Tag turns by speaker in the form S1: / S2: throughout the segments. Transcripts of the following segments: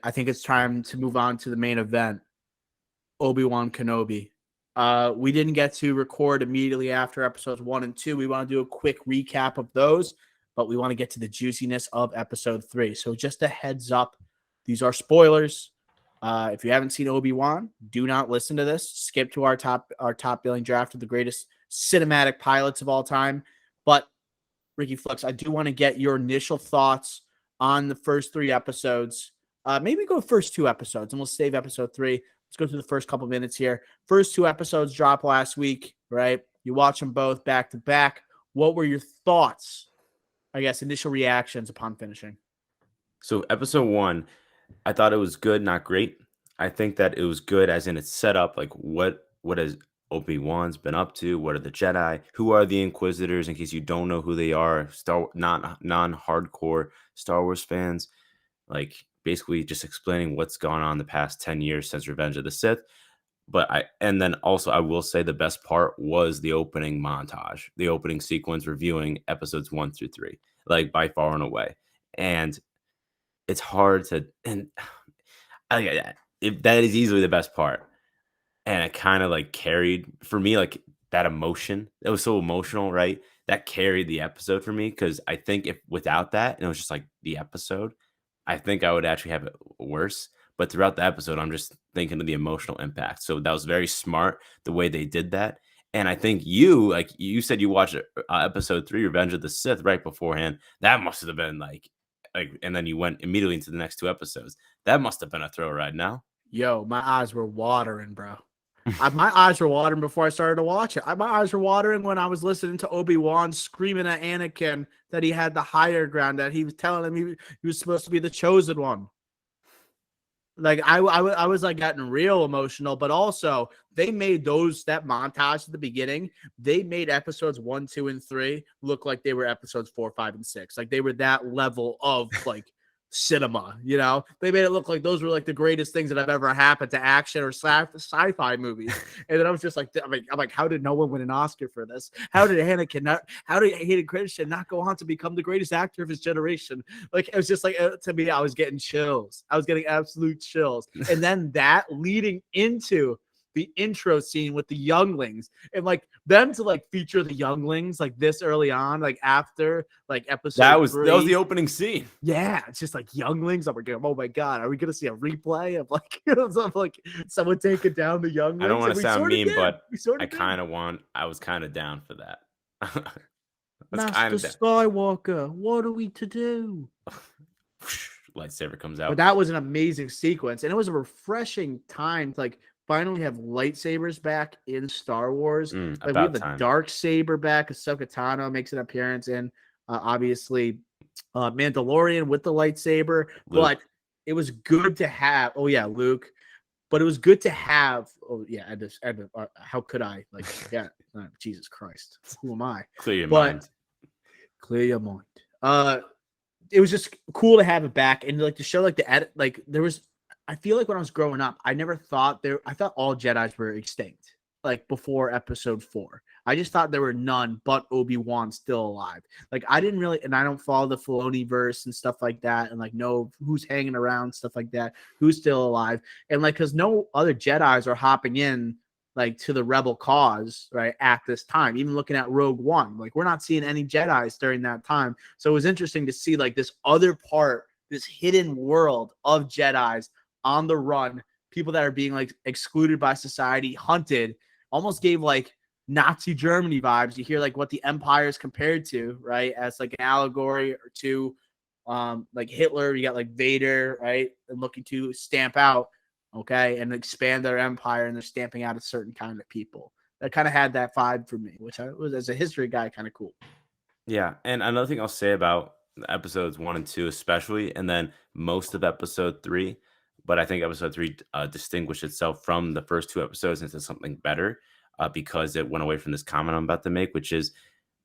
S1: I think it's time to move on to the main event, Obi-Wan Kenobi. We didn't get to record immediately after episodes 1 and 2. We want to do a quick recap of those, but we want to get to the juiciness of episode 3. So just a heads up, these are spoilers. If you haven't seen Obi-Wan, do not listen to this. Skip to our top billing draft of the greatest cinematic pilots of all time. But Ricky Flux, I do want to get your initial thoughts on the first 3 episodes. Maybe go first 2 episodes, and we'll save episode 3. Let's go through the first couple minutes here. First 2 episodes dropped last week, right? You watch them both back to back. What were your thoughts? I guess initial reactions upon finishing.
S2: So episode 1, I thought it was good, not great. I think that it was good as in it's set up, like what has Obi-Wan's been up to? What are the Jedi? Who are the Inquisitors? In case you don't know who they are, non-hardcore Star Wars fans, like basically just explaining what's gone on the past 10 years since Revenge of the Sith. And then also I will say the best part was the opening montage, the opening sequence reviewing episodes 1 through 3, like by far and away. And it's hard to, and that is easily the best part. And it kind of like carried for me, like that emotion. It was so emotional, right? That carried the episode for me. Cause I think if without that, and it was just like the episode, I think I would actually have it worse. But throughout the episode, I'm just thinking of the emotional impact. So that was very smart the way they did that. And I think you said you watched episode 3, Revenge of the Sith, right beforehand. That must have been like, and then you went immediately into the next 2 episodes. That must have been a thrill ride now.
S1: Yo, my eyes were watering, bro. My eyes were watering before I started to watch it. My eyes were watering when I was listening to Obi-Wan screaming at Anakin that he had the higher ground, that he was telling him he was supposed to be the chosen one. Like I was like getting real emotional, but also they made that montage at the beginning. They made episodes 1, 2, and 3 look like they were episodes 4, 5, and 6. Like they were that level of like cinema, you know. They made it look like those were like the greatest things that have ever happened to action or sci-fi movies. And then I was just like, I'm like, how did no one win an Oscar for this? How did Hayden Christensen not go on to become the greatest actor of his generation? Like it was just like to me, I was getting chills. I was getting absolute chills. And then that leading into the intro scene with the younglings, and like them to like feature the younglings like this early on, like after like episode
S2: that was
S1: 3.
S2: the opening scene.
S1: Yeah, it's just like younglings. I'm like, oh my god, are we gonna see a replay of like someone taking down the younglings?
S2: I don't want to sound mean, but I was kind of down for that.
S1: Master Skywalker, what are we to do?
S2: Lightsaber comes out.
S1: But that was an amazing sequence, and it was a refreshing time to like finally have lightsabers back in Star Wars. Like we have the dark saber back. Ahsoka Tano makes an appearance in, obviously, Mandalorian with the lightsaber. Luke. But it was good to have. Oh yeah, Luke. But it was good to have. Oh yeah, how could I like forget? Jesus Christ, who am I?
S2: Clear your mind.
S1: Clear your mind. It was just cool to have it back and like to show like the edit. Like there was. I feel like when I was growing up, I thought all Jedis were extinct, like before episode 4. I just thought there were none but Obi-Wan still alive. Like I didn't really, and I don't follow the Filoni verse and stuff like that, and like know who's hanging around, stuff like that, who's still alive. And like, cause no other Jedis are hopping in like to the rebel cause, right, at this time. Even looking at Rogue One, like we're not seeing any Jedis during that time. So it was interesting to see like this other part, this hidden world of Jedis on the run, people that are being like excluded by society, hunted, almost gave like Nazi Germany vibes. You hear like what the Empire is compared to, right? As like an allegory or to like Hitler. You got like Vader, right? And looking to stamp out, okay, and expand their empire, and they're stamping out a certain kind of people. That kind of had that vibe for me, which I was, as a history guy, kind of cool.
S2: Yeah, and another thing I'll say about episodes 1 and 2 especially, and then most of episode 3, but I think episode 3 distinguished itself from the first 2 episodes into something better because it went away from this comment I'm about to make, which is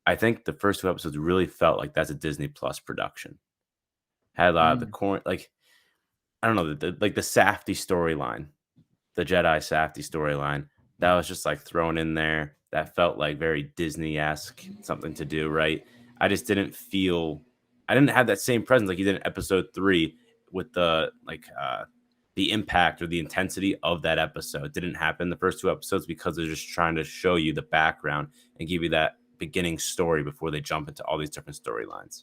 S2: I think the first 2 episodes really felt like that's a Disney Plus production. Had a lot of the like I don't know, the Safdie storyline, the Jedi Safdie storyline, that was just like thrown in there. That felt like very Disney-esque, something to do, right? I just didn't have that same presence like you did in episode 3 the impact or the intensity of that episode. It didn't happen the first 2 episodes because they're just trying to show you the background and give you that beginning story before they jump into all these different storylines.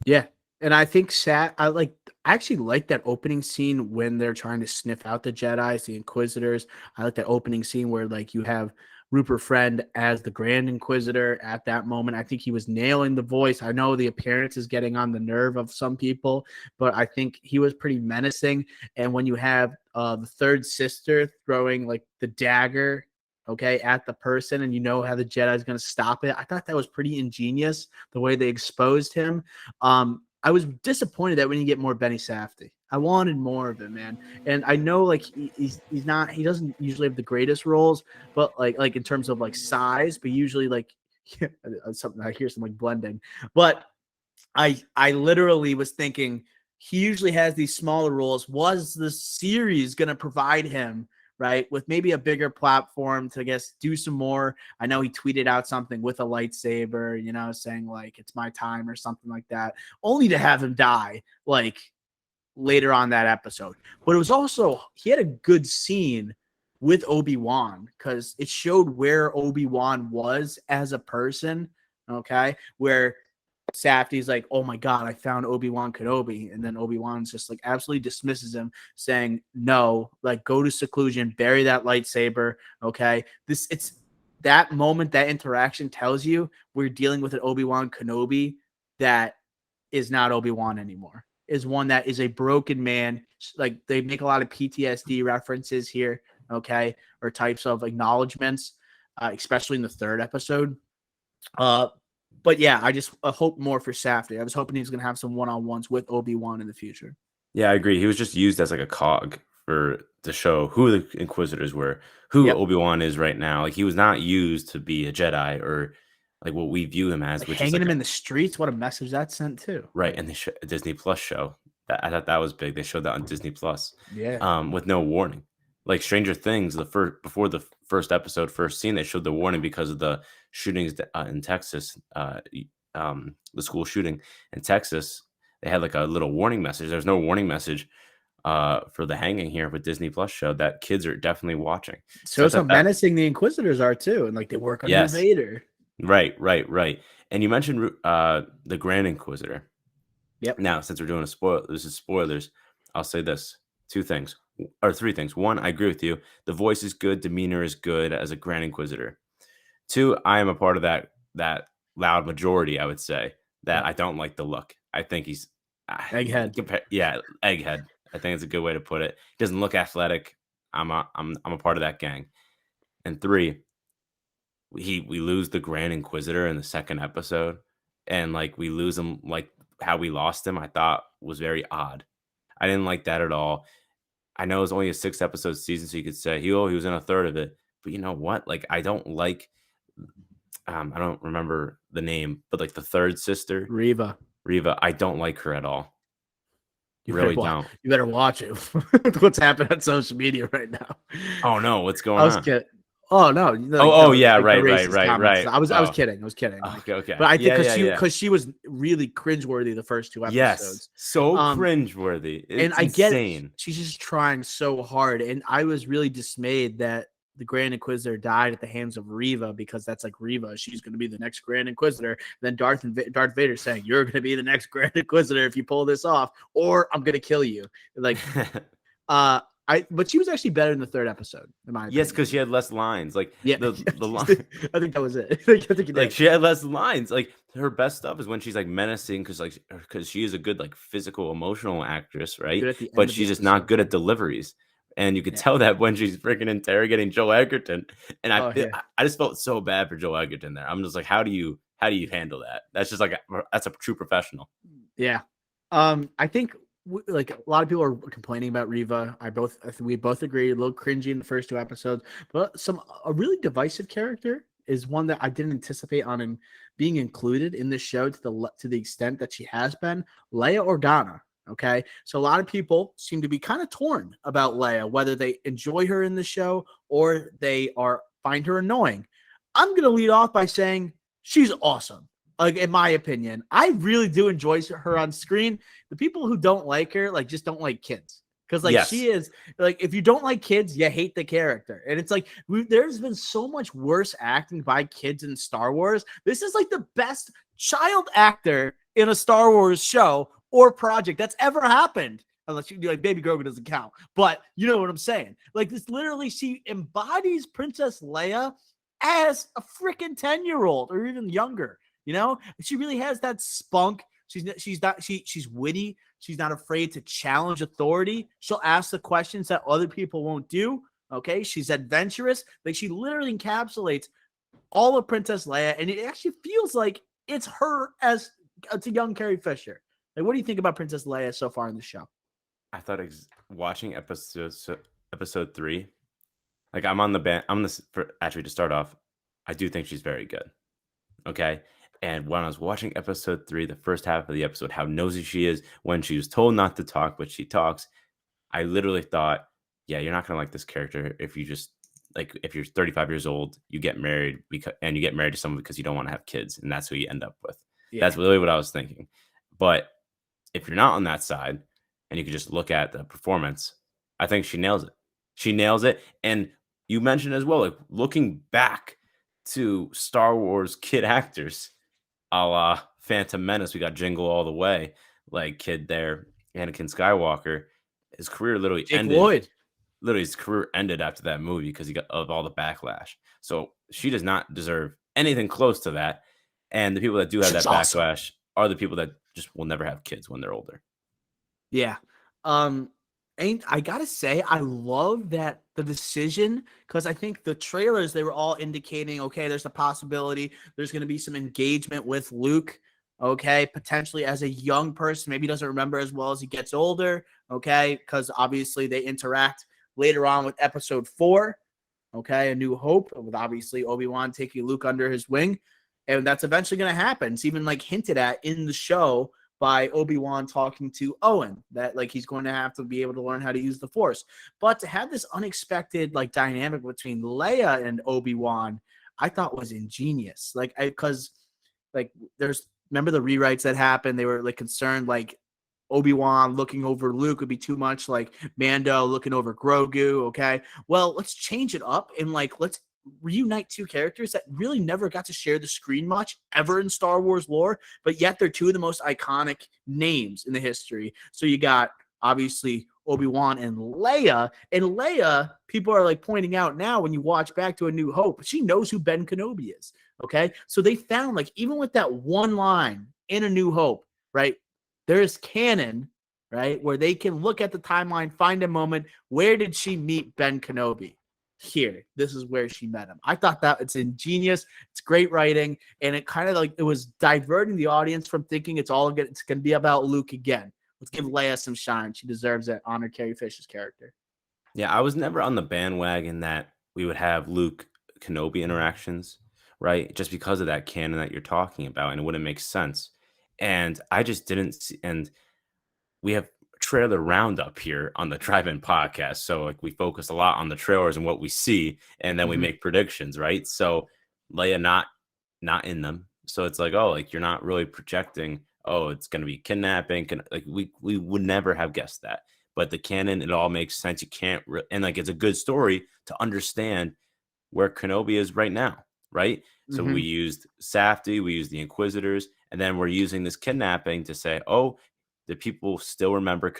S1: Yeah. And I think I actually like that opening scene when they're trying to sniff out the Jedis, the Inquisitors. I like that opening scene where like you have Rupert Friend as the Grand Inquisitor at that moment. I think he was nailing the voice. I know the appearance is getting on the nerve of some people, but I think he was pretty menacing. And when you have the third sister throwing like the dagger, okay, at the person, and you know how the Jedi is going to stop it, I thought that was pretty ingenious the way they exposed him. I was disappointed that we didn't get more Benny Safdie. I wanted more of him, man. And I know like he doesn't usually have the greatest roles, but like in terms of like size, but usually like something I hear some like blending. But I literally was thinking he usually has these smaller roles. Was the series going to provide him, right, with maybe a bigger platform to, I guess, do some more? I know he tweeted out something with a lightsaber, you know, saying like it's my time or something like that, only to have him die like later on that episode. But it was also, he had a good scene with Obi-Wan because it showed where Obi-Wan was as a person, okay, where Safdie's like, oh my God, I found Obi-Wan Kenobi. And then Obi-Wan's just like absolutely dismisses him, saying, no, like go to seclusion, bury that lightsaber. Okay. It's that moment, that interaction tells you we're dealing with an Obi-Wan Kenobi that is not Obi-Wan anymore, is one that is a broken man. Like they make a lot of PTSD references here. Okay. Or types of acknowledgments, especially in the third episode. But yeah, I just hope more for Safdie. I was hoping he was going to have some one-on-ones with Obi-Wan in the future.
S2: Yeah, I agree. He was just used as like a cog to show who the Inquisitors were, who
S1: Yep.
S2: Obi-Wan is right now. Like he was not used to be a Jedi or like what we view him as,
S1: Like
S2: which is
S1: hanging
S2: like
S1: him in the streets, what a message that sent too.
S2: right. And the Disney Plus show that I thought that was big. They showed that on Disney Plus,
S1: Yeah.
S2: with no warning. Like Stranger Things, before the first scene, they showed the warning because of the shootings in Texas, the school shooting in Texas. They had like a little warning message. There's no warning message for the hanging here with Disney Plus show that kids are definitely watching. So I
S1: Shows how
S2: thought that,
S1: menacing the Inquisitors are too, and like they work under
S2: yes,
S1: Vader.
S2: right. And you mentioned the Grand Inquisitor.
S1: Yep.
S2: Now, since we're doing this is spoilers, I'll say this: 3 things. 1, I agree with you. The voice is good, demeanor is good as a Grand Inquisitor. 2, I am a part of that loud majority. I would say that
S1: Yep.
S2: I don't like the look. I think he's
S1: Egghead.
S2: Egghead. I think it's a good way to put it. He doesn't look athletic. I'm a part of that gang. And 3, we lose the Grand Inquisitor in the second episode, and like we lose him like how we lost him. I thought was very odd. I didn't like that at all. I know it's only a 6-episode season, so you could say he was in a third of it. But you know what? Like I don't like. I don't remember the name, but like the third sister,
S1: Reva.
S2: I don't like her at all.
S1: You
S2: Really
S1: better
S2: don't.
S1: You better watch it. What's happening on social media right now?
S2: Oh no, what's
S1: I
S2: going
S1: was
S2: on?
S1: kidding. Oh no!
S2: Yeah,
S1: like the
S2: right.
S1: racist comments. I was
S2: Oh,
S1: kidding. I was kidding.
S2: okay.
S1: But I think
S2: Yeah.
S1: because she was really cringeworthy the first 2
S2: Yes,
S1: episodes.
S2: so cringeworthy.
S1: And
S2: It's
S1: I get
S2: insane.
S1: she's just trying so hard, and I was really dismayed that the Grand Inquisitor died at the hands of Reva, because that's like Reva. She's going to be the next Grand Inquisitor. Then Darth Vader saying, "You're going to be the next Grand Inquisitor if you pull this off, or I'm going to kill you." Like, but she was actually better in the third episode, in my opinion.
S2: Yes, because she had less lines. Like
S1: Yeah,
S2: the line.
S1: I think that was it. I think you
S2: Like
S1: did.
S2: she had less lines. Like her best stuff is when she's like menacing, because she is a good like physical, emotional actress, right?
S1: Good at the end
S2: But
S1: of
S2: she's
S1: the
S2: just not
S1: episode.
S2: good at deliveries. And you could
S1: Yeah.
S2: tell that when she's freaking interrogating Joel Edgerton. And
S1: Oh, yeah.
S2: I just felt so bad for Joel Edgerton there. I'm just like, how do you handle that? That's just like that's a true professional.
S1: Yeah. I think like a lot of people are complaining about Reva. We both agree, a little cringy in the first 2 episodes, but a really divisive character is one that I didn't anticipate on being included in this show to the extent that she has been. Leia Organa. Okay, so a lot of people seem to be kind of torn about Leia, whether they enjoy her in the show or they find her annoying. I'm gonna lead off by saying she's awesome. Like, in my opinion, I really do enjoy her on screen. The people who don't like her, like, just don't like kids. Because, like,
S2: Yes.
S1: she is, like, if you don't like kids, you hate the character. And it's like, there's been so much worse acting by kids in Star Wars. This is, like, the best child actor in a Star Wars show or project that's ever happened. Unless you do, like, Baby Grogu doesn't count. But you know what I'm saying. Like, this literally, she embodies Princess Leia as a freaking 10-year-old or even younger. You know, she really has that spunk. She's witty. She's not afraid to challenge authority. She'll ask the questions that other people won't do. Okay, she's adventurous. Like, she literally encapsulates all of Princess Leia, and it actually feels like it's her as it's a young Carrie Fisher. Like, what do you think about Princess Leia so far in the show?
S2: I thought watching episode 3, like I'm on the band. Actually, to start off, I do think she's very good. Okay. And when I was watching episode 3, the first half of the episode, how nosy she is when she was told not to talk, but she talks. I literally thought, yeah, you're not going to like this character if you just like, if you're 35 years old, you get married and you get married to someone because you don't want to have kids. And that's who you end up with.
S1: Yeah.
S2: That's really what I was thinking. But if you're not on that side and you can just look at the performance, I think she nails it. She nails it. And you mentioned as well, like looking back to Star Wars kid actors, a la Phantom Menace, we got Jingle All the Way, like kid there, Anakin Skywalker. His career literally
S1: Jake
S2: ended.
S1: Lloyd.
S2: Literally, his career ended after that movie because he got of all the backlash. So she does not deserve anything close to that. And the people that do have that backlash are the people that just will never have kids when they're older.
S1: Yeah. And I gotta say, I love that the decision, because I think the trailers, they were all indicating, okay, there's a possibility there's going to be some engagement with Luke, okay, potentially as a young person, maybe he doesn't remember as well as he gets older, okay, because obviously they interact later on with episode 4, okay, A New Hope, with obviously Obi-Wan taking Luke under his wing, and that's eventually going to happen. It's even like hinted at in the show by Obi-Wan talking to Owen, that like he's going to have to be able to learn how to use the Force. But to have this unexpected like dynamic between Leia and Obi-Wan, I thought was ingenious. Like, because like remember the rewrites that happened? They were like concerned like Obi-Wan looking over Luke would be too much like Mando looking over Grogu. Okay, well, let's change it up and like let's reunite two characters that really never got to share the screen much ever in Star Wars lore, but yet they're two of the most iconic names in the history. So you got obviously Obi-Wan and Leia, people are like pointing out now when you watch back to A New Hope, she knows who Ben Kenobi is. Okay, so they found like even with that one line in A New Hope, right? There's canon, right, where they can look at the timeline, find a moment. Where did she meet Ben Kenobi? Here, this is where she met him. I thought that it's ingenious, it's great writing, and it kind of like it was diverting the audience from thinking it's going to be about Luke again. Let's give Leia some shine. She deserves it. Honor Carrie Fisher's character.
S2: Yeah, I was never on the bandwagon that we would have Luke Kenobi interactions, right? Just because of that canon that you're talking about, and it wouldn't make sense. And I just didn't see, and we have trailer roundup here on the Drive-In podcast. So like we focus a lot on the trailers and what we see, and then we make predictions, right? So Leia not in them. So it's like, oh, like you're not really projecting, oh, it's gonna be kidnapping. Like we would never have guessed that. But the canon, it all makes sense. You can't and like it's a good story to understand where Kenobi is right now, right? So we used Safdie, we used the Inquisitors, and then we're using this kidnapping to say, oh, the people still remember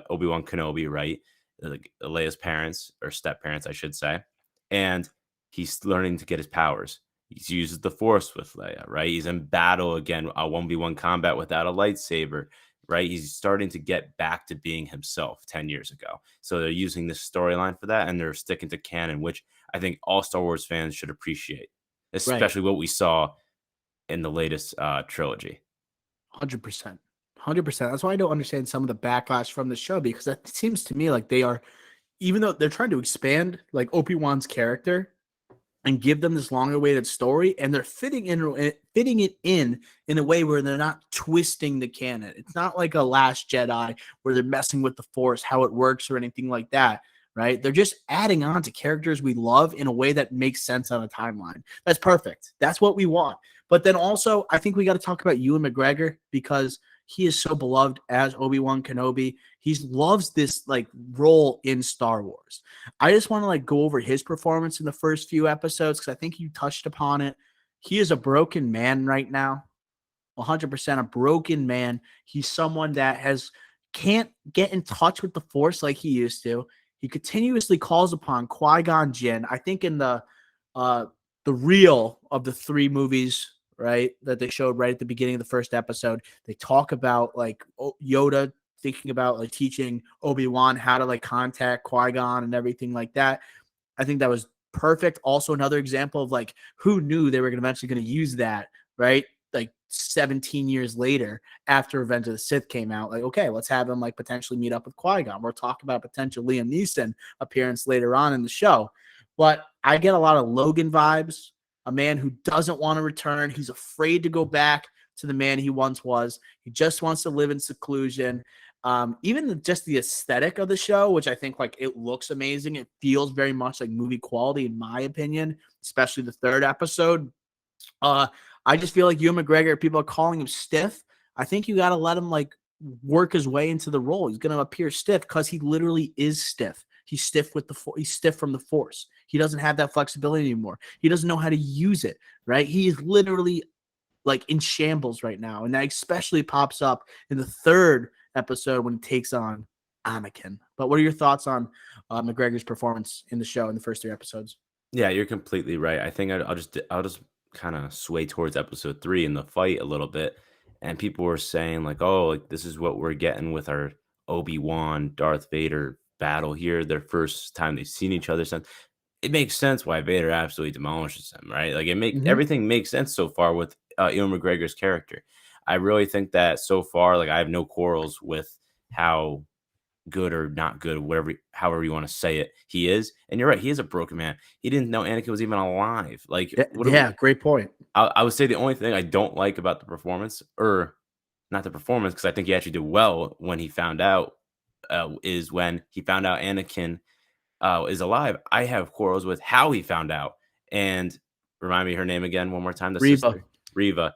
S2: Obi-Wan Kenobi, right? Like Leia's parents or step parents, I should say. And he's learning to get his powers. He uses the Force with Leia, right? He's in battle again, a 1v1 combat without a lightsaber, right? He's starting to get back to being himself 10 years ago. So they're using this storyline for that, and they're sticking to canon, which I think all Star Wars fans should appreciate, especially what we saw in the latest trilogy.
S1: 100%. 100%. That's why I don't understand some of the backlash from the show, because it seems to me like they are, even though they're trying to expand like Obi-Wan's character and give them this long awaited story, and they're fitting it in a way where they're not twisting the canon. It's not like a Last Jedi where they're messing with the Force, how it works or anything like that. Right? They're just adding on to characters we love in a way that makes sense on a timeline. That's perfect. That's what we want. But then also, I think we got to talk about Ewan McGregor because he is so beloved as Obi-Wan Kenobi. He loves this like role in Star Wars. I just want to like go over his performance in the first few episodes because I think you touched upon it. He is a broken man right now. 100% a broken man. He's someone that can't get in touch with the Force like he used to. He continuously calls upon Qui-Gon Jinn. I think in the reel of the 3 movies, right, that they showed right at the beginning of the first episode, they talk about like Yoda thinking about like teaching Obi-Wan how to like contact Qui-Gon and everything like that. I think that was perfect. Also, another example of like who knew they were eventually going to use that, right? Like 17 years later after Revenge of the Sith came out, like, okay, let's have him like potentially meet up with Qui-Gon. We're talking about potential Liam Neeson appearance later on in the show. But I get a lot of Logan vibes, a man who doesn't want to return. He's afraid to go back to the man he once was. He just wants to live in seclusion. Even just the aesthetic of the show, which I think like it looks amazing. It feels very much like movie quality, in my opinion, especially the 3rd episode. I just feel like Ewan McGregor, people are calling him stiff. I think you got to let him like work his way into the role. He's going to appear stiff because he literally is stiff. He's stiff he's stiff from the Force. He doesn't have that flexibility anymore. He doesn't know how to use it, right? He is literally like in shambles right now. And that especially pops up in the 3rd episode when he takes on Anakin. But what are your thoughts on McGregor's performance in the show in the first 3 episodes?
S2: Yeah, you're completely right. I think I'll just kind of sway towards episode 3 in the fight a little bit. And people were saying like, oh, like this is what we're getting with our Obi-Wan, Darth Vader battle here. Their first time they've seen each other since. It makes sense why Vader absolutely demolishes him, right? Like everything makes sense so far with Ewan McGregor's character. I really think that so far, like I have no quarrels with how good or not good, however you want to say it, he is. And you're right, he is a broken man. He didn't know Anakin was even alive. Like,
S1: Great point.
S2: I would say the only thing I don't like about the performance, or not the performance, because I think he actually did well when he found out, is when he found out Anakin is alive. I have quarrels with how he found out. And remind me her name again one more time. The
S1: Reva.
S2: sister, Reva.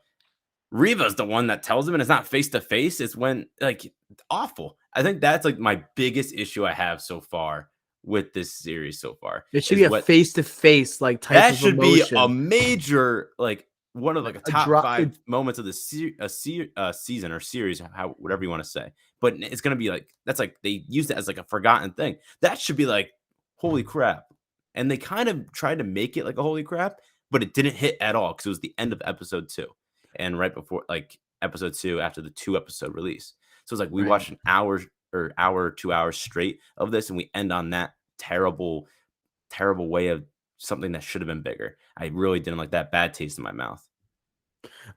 S2: Reva's the one that tells him, and it's not face to face. It's when like awful. I think that's like my biggest issue I have so far with this series so far.
S1: It should be a face to face like type
S2: that
S1: of
S2: should
S1: emotion.
S2: be a major like one of like a top 5 moments of the season or series, whatever you want to say. But it's gonna be like that's like they use it as like a forgotten thing. That should be like holy crap. And they kind of tried to make it like a holy crap, but it didn't hit at all because it was the end of episode 2. And right before like episode 2 after the 2-episode release. So it's like we watched an hour, 2 hours straight of this, and we end on that terrible way of something that should have been bigger. I really didn't like that bad taste in my mouth.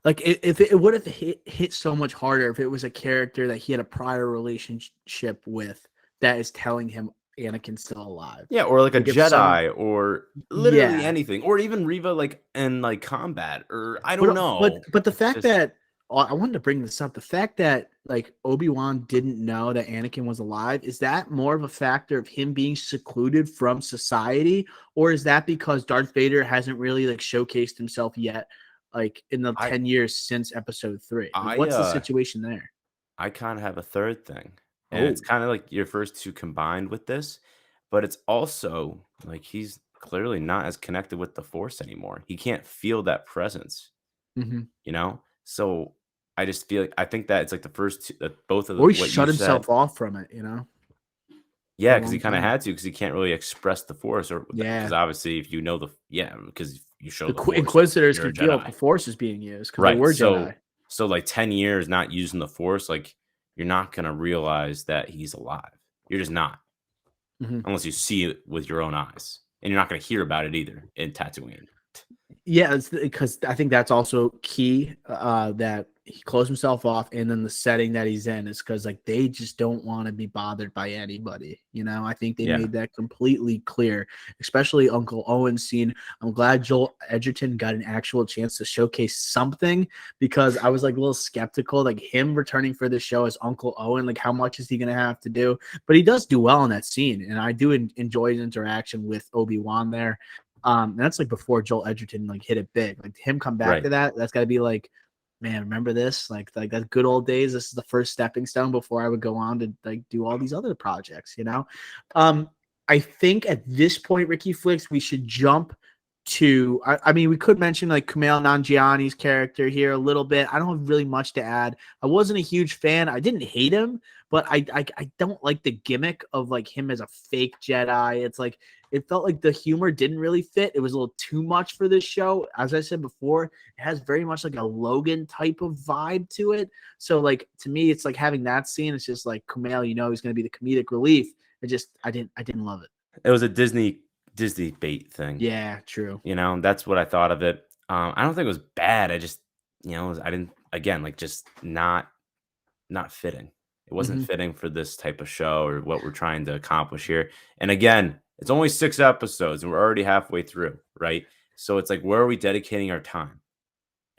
S1: Like if it would have hit so much harder if it was a character that he had a prior relationship with that is telling him Anakin's still alive.
S2: Yeah, or like a Jedi or literally anything. Or even Reva like in like combat or I don't know.
S1: But the fact that I wanted to bring this up, the fact that like Obi-Wan didn't know that Anakin was alive, is that more of a factor of him being secluded from society, or is that because Darth Vader hasn't really like showcased himself yet, like in the 10 years since episode 3? Like, what's the situation there?
S2: I kind of have a third thing. And it's kind of like your first 2 combined with this, but it's also like he's clearly not as connected with the Force anymore. He can't feel that presence, you know? So I just feel like I think that it's like the first 2, both of them.
S1: Or he shut himself off from it, you know?
S2: Yeah, because he kind of had to, because he can't really express the Force, or because
S1: Yeah.
S2: obviously if you know because you show
S1: the
S2: Force,
S1: Inquisitors
S2: you're a
S1: can feel
S2: Jedi.
S1: the Force is being used because
S2: Right.
S1: they were Jedi.
S2: So like 10 years not using the Force, like you're not gonna realize that he's alive. You're just not, unless you see it with your own eyes, and you're not gonna hear about it either in Tatooine.
S1: Yeah, it's because I think that's also key, that he closed himself off, and then the setting that he's in is because like they just don't want to be bothered by anybody. You know, I think they made that completely clear, especially Uncle Owen's scene. I'm glad Joel Edgerton got an actual chance to showcase something, because I was like a little skeptical, like him returning for the show as Uncle Owen, like how much is he gonna have to do? But he does do well in that scene, and I do enjoy his interaction with Obi-Wan there. And that's like before Joel Edgerton like hit it big. Like him come back
S2: Right.
S1: to that's got to be like, man, remember this? Like that good old days. This is the first stepping stone before I would go on to like do all these other projects. I think at this point, Ricky Flicks, we should jump to. I mean, we could mention like Kumail Nanjiani's character here a little bit. I don't have really much to add. I wasn't a huge fan. I didn't hate him, but I don't like the gimmick of like him as a fake Jedi. It's like it felt like the humor didn't really fit. It was a little too much for this show. As I said before, it has very much like a Logan type of vibe to it. So like to me, it's like having that scene. It's just like Kumail, he's going to be the comedic relief. I didn't love it.
S2: It was a Disney bait thing.
S1: Yeah, true.
S2: That's what I thought of it. I don't think it was bad. I just, I didn't, again, like just not fitting. It wasn't
S1: Mm-hmm.
S2: fitting for this type of show or what we're trying to accomplish here. And again, it's only 6 episodes and we're already halfway through, right? So it's like, where are we dedicating our time?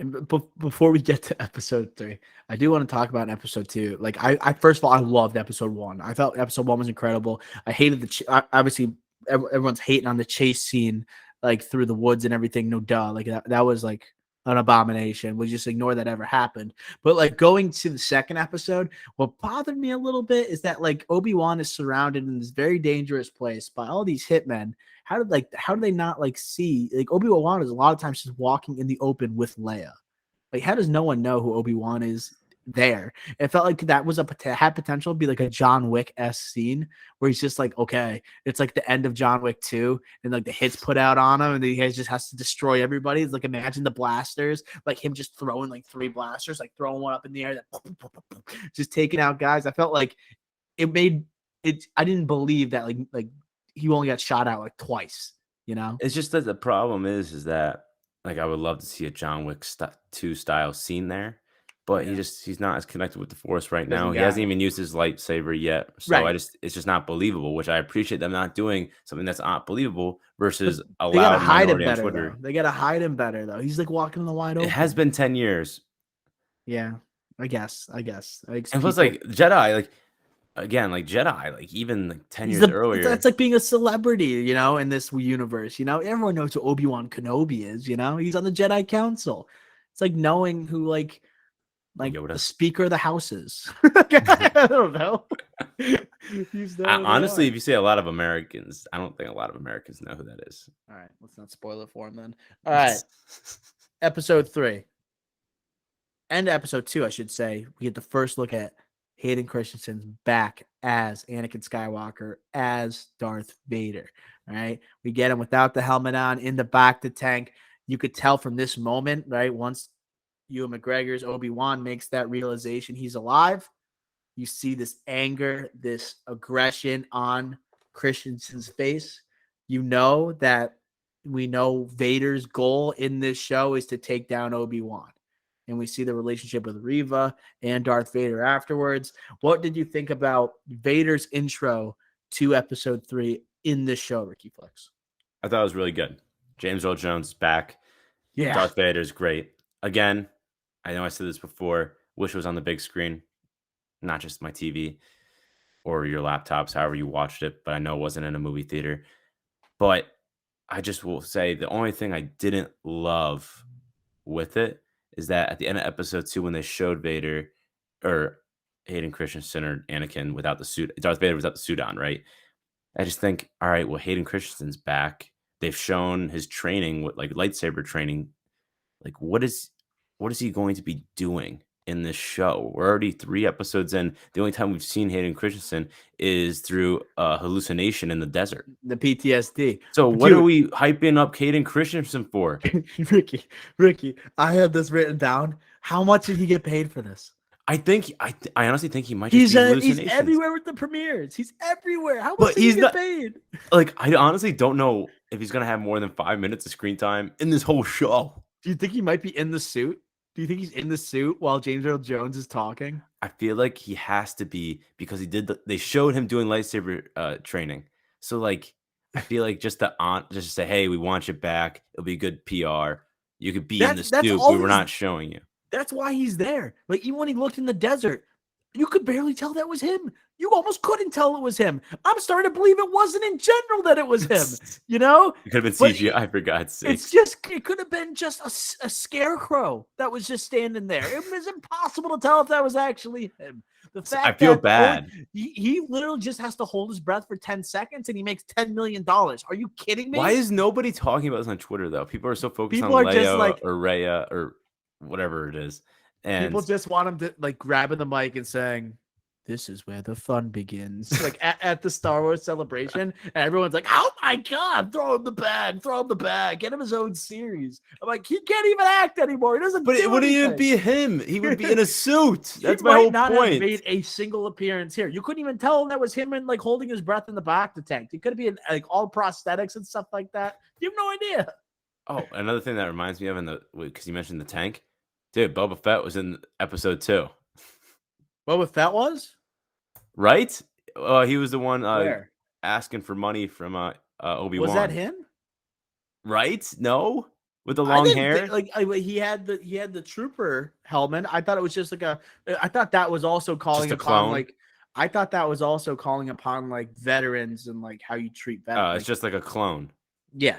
S1: And before we get to episode 3, I do want to talk about episode 2. Like, I first of all, I loved episode 1. I thought episode 1 was incredible. I hated obviously everyone's hating on the chase scene, like through the woods and everything. No duh, like that was like an abomination. We just ignore that ever happened. But like going to the second episode, what bothered me a little bit is that like Obi-Wan is surrounded in this very dangerous place by all these hitmen. How do they not like see like Obi-Wan is a lot of times just walking in the open with Leia? Like, how does no one know who Obi-Wan is there? It felt like that was had potential to be like a John Wick-esque scene where he's just like, okay, it's like the end of John Wick 2 and like the hits put out on him and then he just has to destroy everybody. It's like, imagine the blasters, like him just throwing like 3 blasters, like throwing one up in the air, just taking out guys. I felt like it made it. I didn't believe that like he only got shot out like twice,
S2: It's just that the problem is that like I would love to see a John Wick 2 style scene there, but
S1: Yeah.
S2: he's not as connected with the Force right
S1: He
S2: now.
S1: doesn't
S2: He
S1: got
S2: hasn't
S1: it.
S2: even used his lightsaber yet, so
S1: Right.
S2: it's just not believable. Which I appreciate them not doing something that's not believable
S1: But
S2: versus a
S1: they gotta
S2: loud
S1: hide him
S2: minority on
S1: better though.
S2: Twitter.
S1: They gotta hide him better though. He's like walking in the wide
S2: It has
S1: open.
S2: been 10 years,
S1: Yeah, I guess. Like
S2: and plus,
S1: people,
S2: like Jedi, like again, like Jedi, like even like 10
S1: he's
S2: years
S1: the that's
S2: earlier.
S1: like being a celebrity, in this universe. Everyone knows who Obi-Wan Kenobi is. He's on the Jedi Council. It's like knowing who like the
S2: Yoda.
S1: Speaker of the House is. I don't know. You know who they
S2: Honestly,
S1: are.
S2: if you say a lot of Americans, I don't think a lot of Americans know who that is.
S1: All right, let's not spoil it for him then. All right, episode 3. And episode 2, I should say, we get the first look at Hayden Christensen's back as Anakin Skywalker, as Darth Vader. All right. We get him without the helmet on in the back the tank. You could tell from this moment, right? Once Ewan McGregor's Obi-Wan makes that realization he's alive, you see this anger, this aggression on Christensen's face. You know that we know Vader's goal in this show is to take down Obi-Wan. And we see the relationship with Reva and Darth Vader afterwards. What did you think about Vader's intro to episode 3 in this show, Ricky Flex?
S2: I thought it was really good. James Earl Jones is back.
S1: Yeah.
S2: Darth Vader is great. Again, I know I said this before. Wish it was on the big screen, not just my TV or your laptops, however you watched it. But I know it wasn't in a movie theater. But I just will say the only thing I didn't love with it is that at the end of episode 2, when they showed Vader or Hayden Christensen or Anakin without the suit, Darth Vader without the suit on, right? I just think, all right, well, Hayden Christensen's back. They've shown his training with like lightsaber training. Like, what is he going to be doing in this show? We're already 3 episodes in. The only time we've seen Hayden Christensen is through a hallucination in the desert.
S1: The PTSD.
S2: So what are we hyping up Hayden Christensen for?
S1: Ricky, I have this written down. How much did he get paid for this?
S2: I honestly think he might just be hallucinations.
S1: He's everywhere with the premieres. He's everywhere. How much
S2: But
S1: did he get paid?
S2: Like, I honestly don't know if he's gonna have more than 5 minutes of screen time in this whole show.
S1: Do you think he might be in the suit? Do you think he's in the suit while James Earl Jones is talking?
S2: I feel like he has to be because they showed him doing lightsaber training. So like I feel like just to say, hey, we want you back. It'll be good PR. You could be in the suit, but we're not showing you.
S1: That's why he's there. Like even when he looked in the desert, you could barely tell that was him. You almost couldn't tell it was him. I'm starting to believe it wasn't in general that it was him, you know?
S2: It could have been
S1: But
S2: CGI, for God's
S1: it's
S2: sakes.
S1: just, it could have been just a scarecrow that was just standing there. It was impossible to tell if that was actually him. The fact
S2: I feel
S1: that
S2: bad.
S1: he literally just has to hold his breath for 10 seconds and he makes $10 million. Are you kidding me?
S2: Why is nobody talking about this on Twitter, though? People are so focused on
S1: People are just
S2: Leia
S1: like,
S2: or Rhea or whatever it is.
S1: people
S2: And
S1: just want him to like grabbing the mic and saying, "This is where the fun begins." Like at the Star Wars celebration, and everyone's like, "Oh my god, throw him the bag, get him his own series." I'm like, he can't even act anymore. He doesn't.
S2: but
S1: do
S2: it wouldn't even
S1: anything.
S2: be him. He would be in a suit. That's
S1: He
S2: my
S1: might
S2: whole
S1: not have
S2: point.
S1: made a single appearance here. You couldn't even tell that was him and like holding his breath in the back of the tank. It could be like all prosthetics and stuff like that. You have no idea.
S2: Oh, another thing that reminds me of because you mentioned the tank, dude. Boba Fett was in episode 2,
S1: What Fett was?
S2: right? He was the one
S1: Where
S2: asking for money from Obi-Wan.
S1: was that him?
S2: Right? No, with the
S1: I
S2: long
S1: didn't
S2: hair.
S1: think like he had the trooper helmet. I thought it was just like I thought that was also calling
S2: a
S1: upon
S2: clone?
S1: like I thought that was also calling upon like veterans and like how you treat veterans.
S2: It's just like a clone.
S1: Yeah,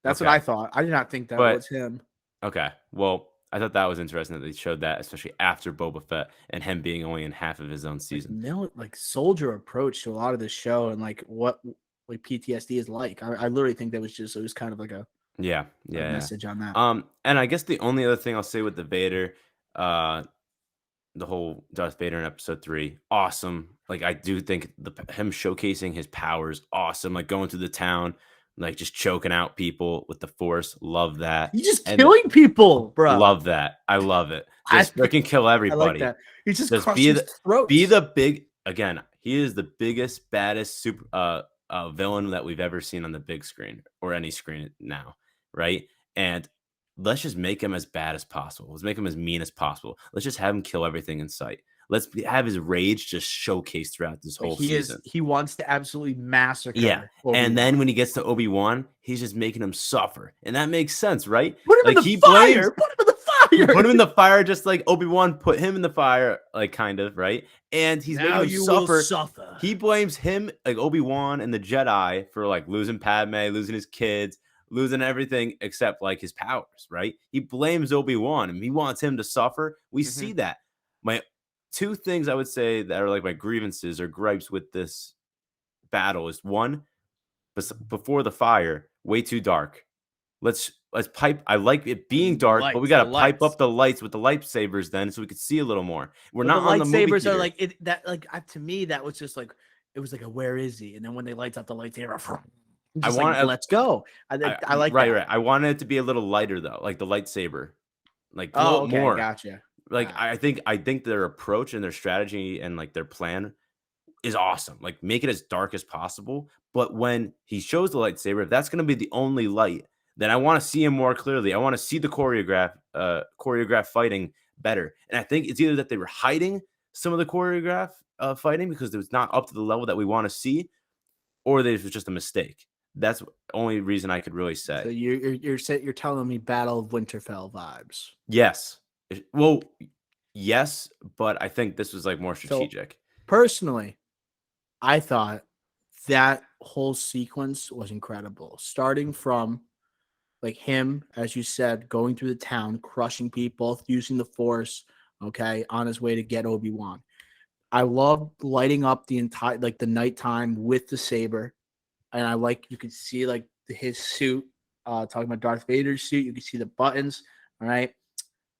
S1: that's what
S2: Okay.
S1: I thought. I did not think that
S2: But
S1: was him.
S2: okay, well, I thought that was interesting that they showed that, especially after Boba Fett and him being only in half of his own season.
S1: Like soldier approach to a lot of this show and like what like PTSD is like. I literally think that it was kind of like a
S2: Yeah, yeah.
S1: message on that.
S2: And I guess the only other thing I'll say with the Vader, the whole Darth Vader in episode 3, awesome. Like I do think him showcasing his powers, awesome. Like going through the town, like just choking out people with the Force, love that.
S1: He's just
S2: And
S1: killing people, bro.
S2: love that. I love it.
S1: I
S2: Just freaking kill
S1: I
S2: everybody.
S1: like that. He's just
S2: Just
S1: crushing throats.
S2: be the big again. He is the biggest, baddest super villain that we've ever seen on the big screen or any screen now, right? And let's just make him as bad as possible. Let's make him as mean as possible. Let's just have him kill everything in sight. Let's have his rage just showcased throughout this whole season.
S1: He wants to absolutely massacre.
S2: Yeah,
S1: Obi-Wan.
S2: and then when he gets to Obi-Wan, he's just making him suffer, and that makes sense, right?
S1: Put him
S2: Like
S1: in the
S2: he
S1: fire.
S2: blames,
S1: Put him in the fire.
S2: put him in the fire, just like Obi-Wan put him in the fire, like kind of, right? And he's
S1: Now
S2: making him
S1: you
S2: suffer.
S1: will suffer.
S2: He blames him, like Obi-Wan and the Jedi, for like losing Padme, losing his kids, losing everything except like his powers, right? He blames Obi-Wan and he wants him to suffer. We see that. My two things I would say that are like my grievances or gripes with this battle is one, before the fire, way too dark. Let's pipe. I like it being dark, but we gotta pipe up the lights with the lightsabers then, so we could see a little more. We're not on the movie
S1: lightsabers
S2: theater.
S1: are like it. That like to me that was just like it was like a where is he? And then when they lights up the lightsaber,
S2: I want
S1: like, let's go. I like
S2: right,
S1: that.
S2: right. I wanted it to be a little lighter though, like the lightsaber, like
S1: Oh, okay,
S2: more.
S1: gotcha.
S2: Like I think their approach and their strategy and like their plan is awesome. Like make it as dark as possible. But when he shows the lightsaber, if that's going to be the only light, then I want to see him more clearly. I want to see the choreographed fighting better. And I think it's either that they were hiding some of the choreographed fighting because it was not up to the level that we want to see, or that it was just a mistake. That's the only reason I could really say.
S1: So you're telling me Battle of Winterfell vibes?
S2: Yes. Well, yes, but I think this was like more strategic.
S1: So, personally, I thought that whole sequence was incredible. Starting from like him, as you said, going through the town, crushing people, using the Force, okay, on his way to get Obi-Wan. I love lighting up the entire like the nighttime with the saber. And I like you could see like his suit, talking about Darth Vader's suit, you can see the buttons. All right.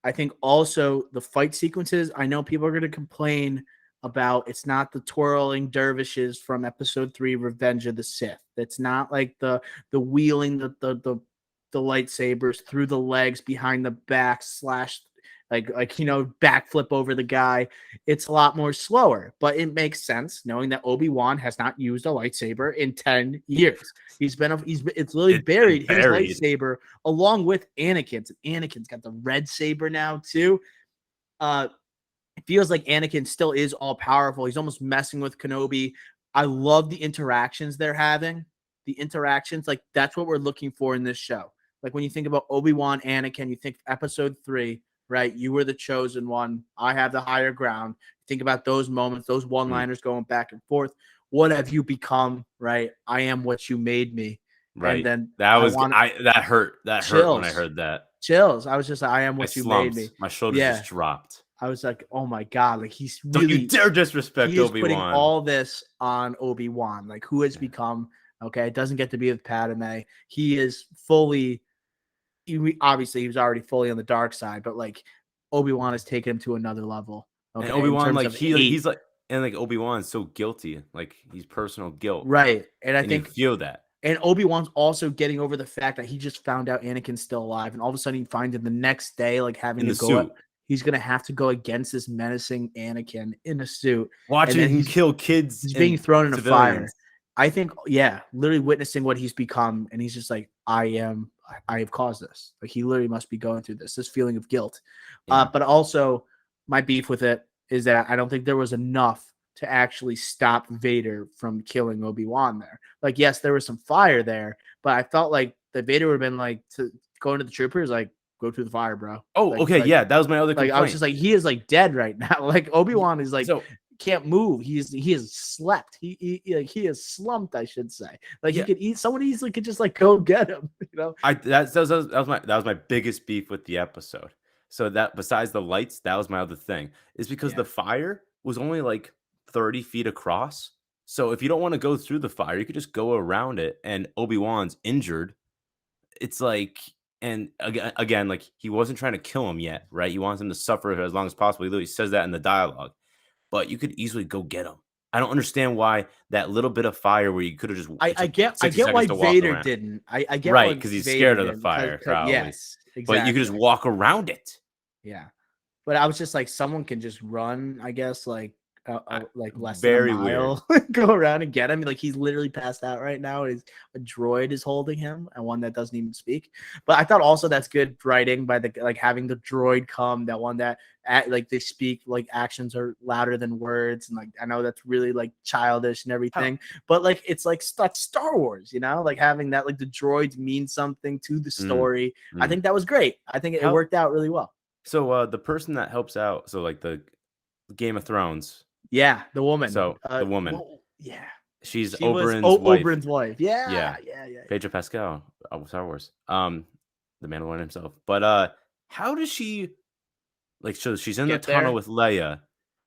S1: I think also the fight sequences, I know people are going to complain about it's not the twirling dervishes from episode 3, Revenge of the Sith. It's not like the wheeling the lightsabers through the legs behind the back slash like backflip over the guy. It's a lot more slower, but it makes sense knowing that Obi-Wan has not used a lightsaber in 10 years. It's literally buried his lightsaber along with Anakin's. Anakin's got the red saber now too. It feels like Anakin still is all powerful. He's almost messing with Kenobi. I love the interactions they're having. The interactions, like that's what we're looking for in this show. Like when you think about Obi-Wan, Anakin, you think episode 3, right? You were the chosen one. I have the higher ground. Think about those moments, those
S2: Mm,
S1: one-liners going back and forth. What have you become? Right? I am what you made me. And
S2: right.
S1: then
S2: That
S1: I
S2: was
S1: want
S2: that hurt. That hurt when I
S1: chills,
S2: heard that.
S1: chills. I was just like, I am
S2: I
S1: what you made me.
S2: slumped. My shoulders just
S1: Yeah.
S2: dropped.
S1: I was like, oh my God, like
S2: Don't you dare disrespect
S1: he is putting
S2: Obi-Wan.
S1: all this on Obi-Wan, like who has
S2: Yeah.
S1: become, okay, it doesn't get to be with Padme. He is fully, obviously he was already fully on the dark side, but like Obi-Wan has taken him to another level,
S2: And
S1: okay, in
S2: Obi-Wan,
S1: terms
S2: like
S1: of hate.
S2: he's like, and like Obi-Wan's so guilty, like he's personal guilt,
S1: Right. And I
S2: and you
S1: think,
S2: feel that
S1: and Obi-Wan's also getting over the fact that he just found out Anakin's still alive, and all of a sudden he finds him the next day, like having
S2: in
S1: to
S2: the
S1: go.
S2: suit,
S1: He's gonna have to go against this menacing Anakin in a suit, and
S2: watching
S1: then
S2: him kill kids
S1: he's being
S2: and
S1: thrown in a fire.
S2: civilians.
S1: I think, yeah, literally witnessing what he's become, and he's just like, I have caused this. Like he literally must be going through this feeling of guilt.
S2: Yeah,
S1: But also, my beef with it is that I don't think there was enough to actually stop Vader from killing Obi-Wan there. Like, yes, there was some fire there, but I felt like the Vader would have been like to go into the troopers, like, go through the fire, bro.
S2: oh,
S1: Like,
S2: okay, yeah, that was my other
S1: I was
S2: complaint.
S1: just like, he is like dead right now. Like
S2: Ye
S1: Obi-Wan is like
S2: so
S1: can't move. He has slept. Like he has slumped, I should say. Like he
S2: yeah,
S1: could eat. Someone easily could just like go get him. You know.
S2: that was my biggest beef with the episode. So that besides the lights, that was my other thing, is because
S1: Yeah.
S2: the fire was only like 30 feet across. So if you don't wanna go through the fire, you could just go around it, and Obi-Wan's injured. It's like, and again, like, he wasn't trying to kill him yet, right? He wants him to suffer as long as possible. He literally says that in the dialogue, but you could easily go get him. I don't understand why that little bit of fire where you could have just it took
S1: I
S2: 60
S1: get why
S2: seconds to walk
S1: Vader
S2: around.
S1: didn't. I get
S2: Right,
S1: why
S2: because he's
S1: Vader
S2: scared of the
S1: didn't. Because
S2: fire, probably.
S1: yes,
S2: But you could just
S1: exactly.
S2: walk around it.
S1: Yeah. But I was just like, someone can just run, I guess,
S2: I
S1: like less than a
S2: very weird.
S1: mile, go around and get him. Like he's literally passed out right now. And a droid is holding him, and one that doesn't even speak. But I thought also that's good writing by the like having the droid come. That one that like they speak like actions are louder than words, and like I know that's really like childish and
S2: How
S1: everything, but like it's like Star Wars, you know, like having that like the droids mean something to the
S2: mm,
S1: story. I
S2: mm.
S1: think that was great. I think it
S2: How
S1: worked out really well.
S2: so, the person that helps out, so, like, the Game of Thrones,
S1: Yeah, the woman.
S2: so the woman,
S1: Well, yeah,
S2: she's
S1: she was
S2: Oberyn's wife.
S1: Oberyn's wife. Yeah,
S2: Yeah,
S1: yeah, yeah, yeah.
S2: Pedro Pascal of Star Wars, the Mandalorian himself. But, how does she like, so she's in the
S1: Get
S2: tunnel
S1: there.
S2: with Leia,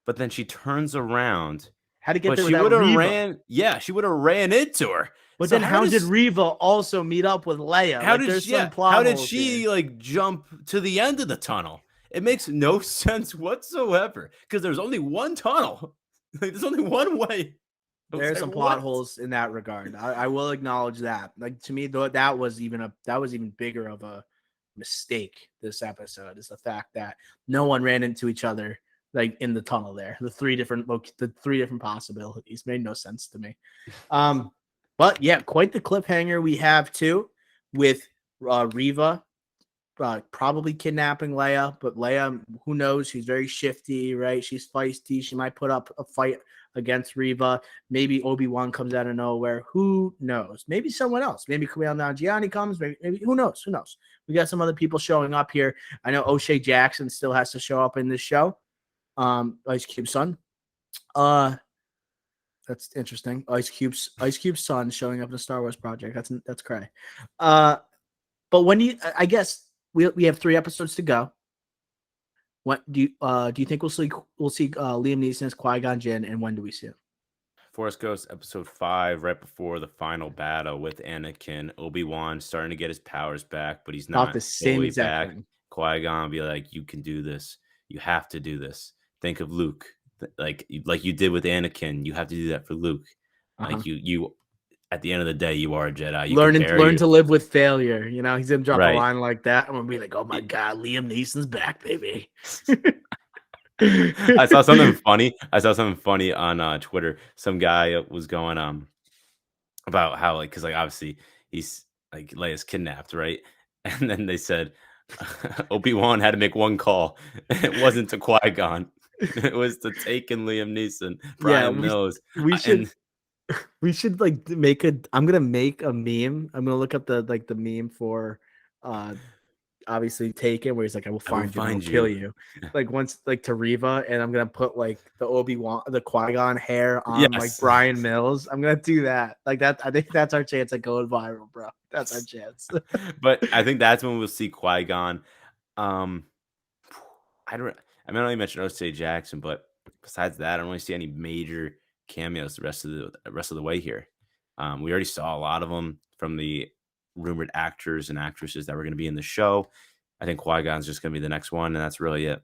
S2: but then she turns around,
S1: How to get
S2: but
S1: there
S2: she
S1: without
S2: woulda
S1: Reva?
S2: ran yeah, she woulda ran into her.
S1: But
S2: So
S1: then how did Reva also meet up with Leia? Like, there's some
S2: how
S1: plot
S2: did
S1: holes here.
S2: she, like, jump to the end of the tunnel? It makes no sense whatsoever because there's only one tunnel. Like, there's only one way. I was
S1: There's
S2: like,
S1: some plot
S2: "What?"
S1: holes in that regard. I will acknowledge that. Like to me, though, that was even bigger of a mistake. This episode is the fact that no one ran into each other like in the tunnel there. The three different possibilities made no sense to me. Um, but yeah, quite the cliffhanger we have too with Reva probably kidnapping Leia, but Leia, who knows? She's very shifty, right? She's feisty. She might put up a fight against Reva. Maybe Obi-Wan comes out of nowhere. Who knows? Maybe someone else. Maybe Kumail Nanjiani comes. Maybe who knows? Who knows? We got some other people showing up here. I know O'Shea Jackson still has to show up in this show. Ice Cube's son. That's interesting. Ice Cube's son showing up in the Star Wars project. That's cray. But when do you? I guess we have 3 episodes to go. What do you think we'll see Liam Neeson as Qui-Gon Jinn, and when do we see him?
S2: Force Ghost episode 5, right before the final battle with Anakin, Obi-Wan starting to get his powers back, but he's
S1: Thought
S2: not
S1: the same
S2: fully
S1: exact
S2: back.
S1: thing.
S2: Qui-Gon be like, "You can do this. You have to do this. Think of Luke, like you did with Anakin. You have to do that for Luke.
S1: Uh-huh.
S2: Like you at the end of the day, you are a Jedi. You can
S1: Learn
S2: bury
S1: to live with failure. You know, he's gonna drop a
S2: right."
S1: line like that. I'm gonna be like, oh my god, Liam Neeson's back, baby.
S2: I saw something funny. I saw something funny on Twitter. Some guy was going about how like because like obviously he's like Leia's kidnapped, right? And then they said Obi-Wan had to make one call. It wasn't to Qui-Gon. It was to take in Liam Neeson,
S1: Yeah,
S2: Brian Mills,
S1: we should
S2: and
S1: we should like make a I'm gonna make a meme. I'm gonna look up the meme for obviously taken, where he's like, I will
S2: I will
S1: find you and
S2: find
S1: I'll kill
S2: you.
S1: you. Like once like to Riva, and I'm gonna put like the Obi-Wan, the Qui-Gon hair on like
S2: Yes.
S1: Brian Mills. I'm gonna do that. Like that, I think that's our chance at going viral, bro. That's our chance.
S2: But I think that's when we'll see Qui-Gon. Um, I don't. I mean, I only mentioned Osage Jackson, but besides that, I don't really see any major cameos the rest of the way here. We already saw a lot of them from the rumored actors and actresses that were going to be in the show. I think Qui-Gon's just going to be the next one, and that's really it.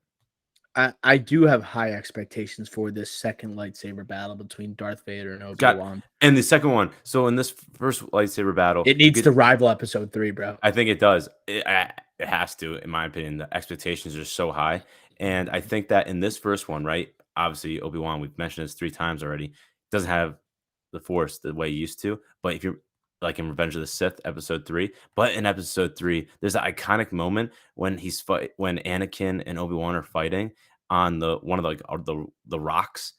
S1: I do have high expectations for this second lightsaber battle between Darth Vader and
S2: Got
S1: Obi-Wan.
S2: and the second one. So in this first lightsaber battle,
S1: It needs to rival episode 3, bro.
S2: I think it does. It has to, in my opinion. The expectations are so high, and I think that in this first one, right? Obviously, Obi-Wan. We've mentioned this 3 times already. Doesn't have the Force the way he used to. But if you're like in Revenge of the Sith, Episode 3, but in Episode 3, there's an iconic moment when when Anakin and Obi-Wan are fighting on the one of the rocks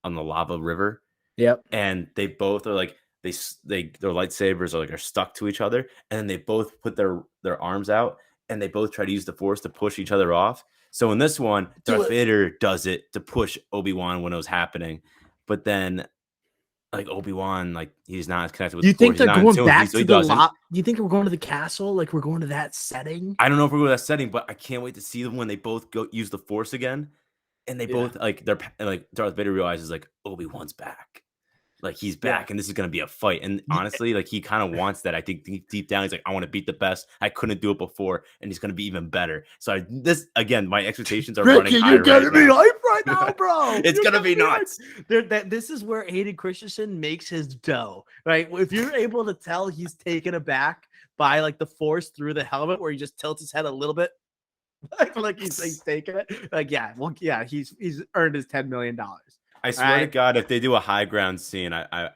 S2: on the lava river,
S1: Yep.
S2: and they both are like their lightsabers are stuck to each other, and then they both put their arms out, and they both try to use the Force to push each other off. So in this one, Darth Vader does it to push Obi-Wan when it was happening, but then like Obi-Wan, like he's not as connected with
S1: Do you
S2: the Force.
S1: think they're
S2: He's not in
S1: going
S2: tune,
S1: back
S2: so
S1: to
S2: he
S1: the
S2: doesn't.
S1: lot? Do you think we're going to the castle? Like we're going to that setting?
S2: I don't know if we're going to that setting, but I can't wait to see them when they both go use the Force again, and they both like they're like Darth Vader realizes like Obi-Wan's back. Like he's back, and this is gonna be a fight. And honestly, like he kind of wants that. I think deep down, he's like, I want to beat the best. I couldn't do it before, and he's gonna be even better. So this again, my expectations are running high.
S1: You're gonna be hype right now, bro.
S2: It's gonna be nuts.
S1: This is where Hayden Christensen makes his dough, right? If you're able to tell he's taken aback by like the Force through the helmet, where he just tilts his head a little bit, like he's taking it. Like he's earned his $10 million.
S2: I swear to God, if they do a high ground scene, I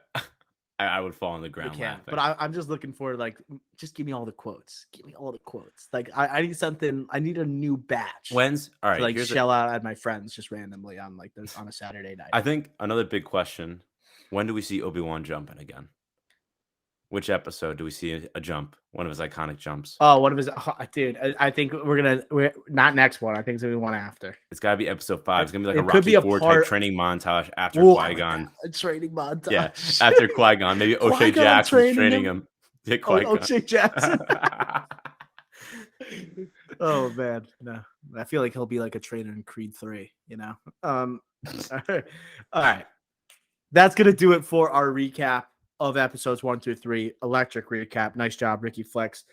S2: would fall on the ground laughing.
S1: But I'm just looking for like, just give me all the quotes. Give me all the quotes. Like I need something. I need a new batch.
S2: When's all right?
S1: To, like shell out at my friends just randomly on like on a Saturday night.
S2: I think another big question: when do we see Obi-Wan jumping again? Which episode do we see a jump? One of his iconic jumps.
S1: Oh, one of his dude. I think we're not next one. I think it's gonna be one after.
S2: It's gotta be episode 5. It's gonna be like a Rocky IV type trtraining montage after Qui-Gon.
S1: A training montage.
S2: Yeah, after Qui-Gon. Maybe O'Shea Jackson's training him. Yeah,
S1: O'Shea Jackson. Oh man, no. I feel like he'll be like a trainer in Creed 3, you know. All right. That's gonna do it for our recap of episodes 1 through 3. Electric recap. Nice job, Ricky Flex.